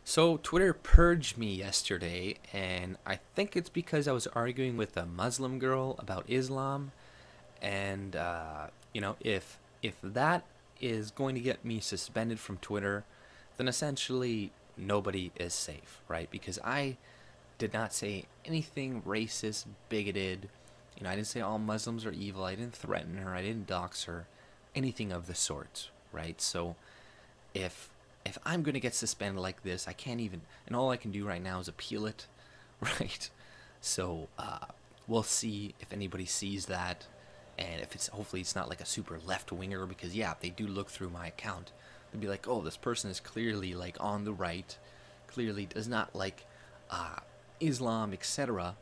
So Twitter purged me yesterday, and I think it's because I was arguing with a Muslim girl about Islam, and if that is going to get me suspended from Twitter, then essentially nobody is safe, right? Because I did not say anything racist, bigoted. I didn't say all Muslims are evil. I didn't threaten her. I didn't dox her, anything of the sort, right? So if if I'm gonna get suspended like this, I can't even, and all I can do right now is appeal it, right? So we'll see if anybody sees that, and if it's hopefully it's not like a super left winger, because yeah, if they do look through my account, they'll be like, oh, this person is clearly like on the right, clearly does not like Islam, etc.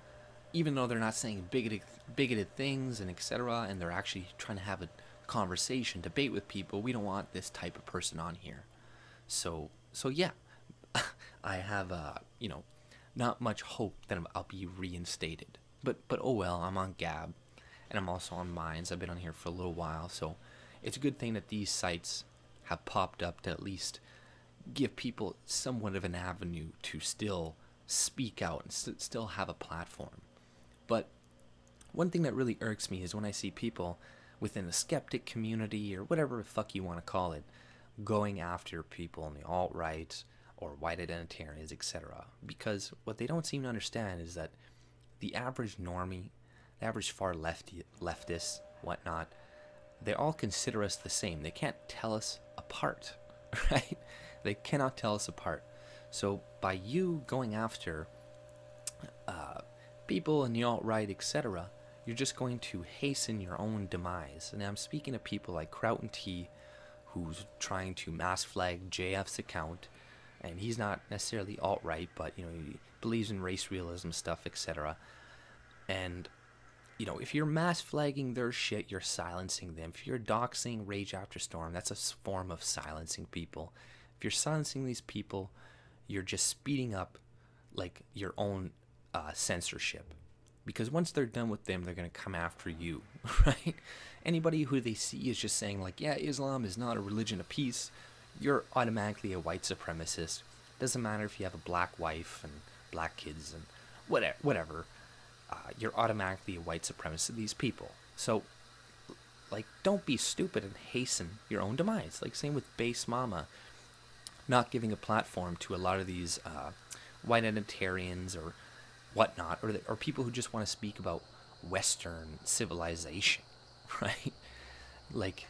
Even though they're not saying bigoted things and etc., and they're actually trying to have a conversation, debate with people, we don't want this type of person on here. So yeah, I have not much hope that I'll be reinstated. But oh well, I'm on Gab, and I'm also on Minds. I've been on here for a little while, so it's a good thing that these sites have popped up to at least give people somewhat of an avenue to still speak out and still have a platform. But one thing that really irks me is when I see people within the skeptic community or whatever the fuck you want to call it going after people in the alt-right or white identitarians, etc. Because what they don't seem to understand is that the average normie, the average far leftist, whatnot, they all consider us the same. They can't tell us apart, right? They cannot tell us apart. So by you going after people in the alt-right, etc., you're just going to hasten your own demise. And I'm speaking of people like Kraut and T, who's trying to mass flag JF's account, and he's not necessarily alt-right, but he believes in race realism stuff, etc. And if you're mass flagging their shit, you're silencing them. If you're doxing Rage After Storm, that's a form of silencing people. If you're silencing these people, you're just speeding up like your own censorship. Because once they're done with them, they're going to come after you, right? Anybody who they see is just saying like, yeah, Islam is not a religion of peace, you're automatically a white supremacist. Doesn't matter if you have a black wife and black kids and whatever. You're automatically a white supremacist to these people. So, like, don't be stupid and hasten your own demise. Like, same with Base Mama, not giving a platform to a lot of these white identitarians or whatnot, or people who just want to speak about Western civilization, right? Like,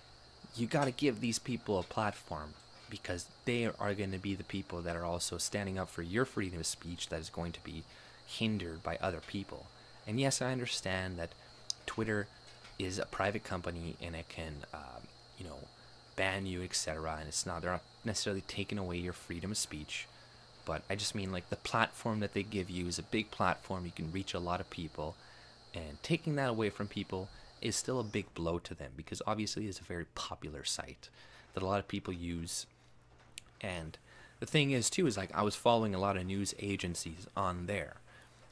you got to give these people a platform, because they are going to be the people that are also standing up for your freedom of speech that is going to be hindered by other people. And yes, I understand that Twitter is a private company and it can, ban you, etc. And they're not necessarily taking away your freedom of speech. But I just mean, like, the platform that they give you is a big platform. You can reach a lot of people. And taking that away from people is still a big blow to them, because obviously it's a very popular site that a lot of people use. And the thing is, too, is like I was following a lot of news agencies on there,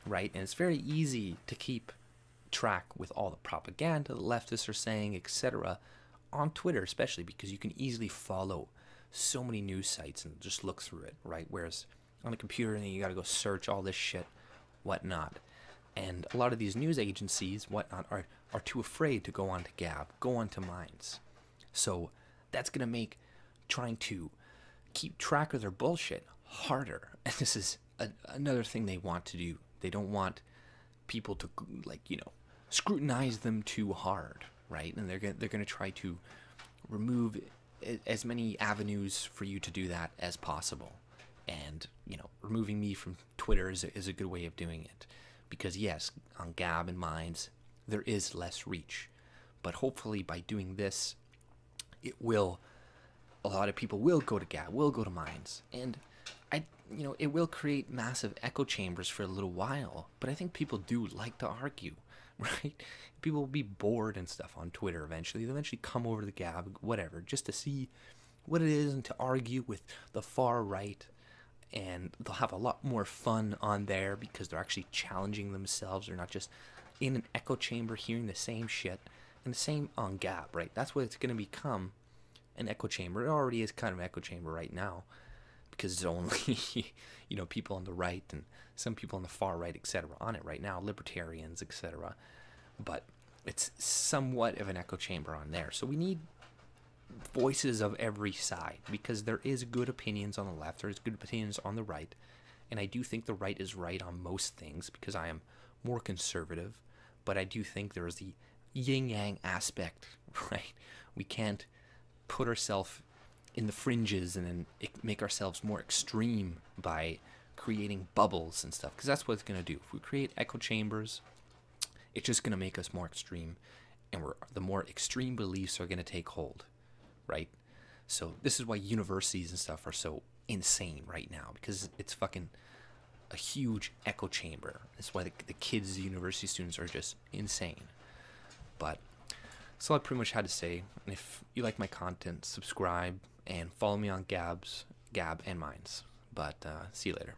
right? And it's very easy to keep track with all the propaganda the leftists are saying, etc. on Twitter, especially because you can easily follow so many news sites and just look through it, right? Whereas on a computer, and you got to go search all this shit, whatnot. And a lot of these news agencies, whatnot, are too afraid to go onto Gab, go onto Minds. So that's going to make trying to keep track of their bullshit harder. And this is another thing they want to do. They don't want people to, like, scrutinize them too hard, right? And they're going to try to remove as many avenues for you to do that as possible. And, removing me from Twitter is a good way of doing it. Because, yes, on Gab and Minds, there is less reach. But hopefully by doing this, a lot of people will go to Gab, will go to Minds. And, it will create massive echo chambers for a little while. But I think people do like to argue, right? People will be bored and stuff on Twitter eventually. They'll eventually come over to the Gab, whatever, just to see what it is and to argue with the far right. And they'll have a lot more fun on there because they're actually challenging themselves. They're not just in an echo chamber hearing the same shit. And the same on Gab, right? That's what it's going to become, an echo chamber. It already is kind of an echo chamber right now. because it's only people on the right and some people on the far right, etc., on it right now, libertarians, etc. But it's somewhat of an echo chamber on there. So we need voices of every side, because there is good opinions on the left, there is good opinions on the right, and I do think the right is right on most things because I am more conservative, but I do think there is the yin-yang aspect, right? We can't put ourselves in the fringes and then make ourselves more extreme by creating bubbles and stuff, because that's what it's going to do. If we create echo chambers, it's just going to make us more extreme, and the more extreme beliefs are going to take hold, right? So this is why universities and stuff are so insane right now, because it's fucking a huge echo chamber. That's why the kids, the university students, are just insane. But that's all I pretty much had to say. And if you like my content, subscribe and follow me on Gab and Minds. But see you later.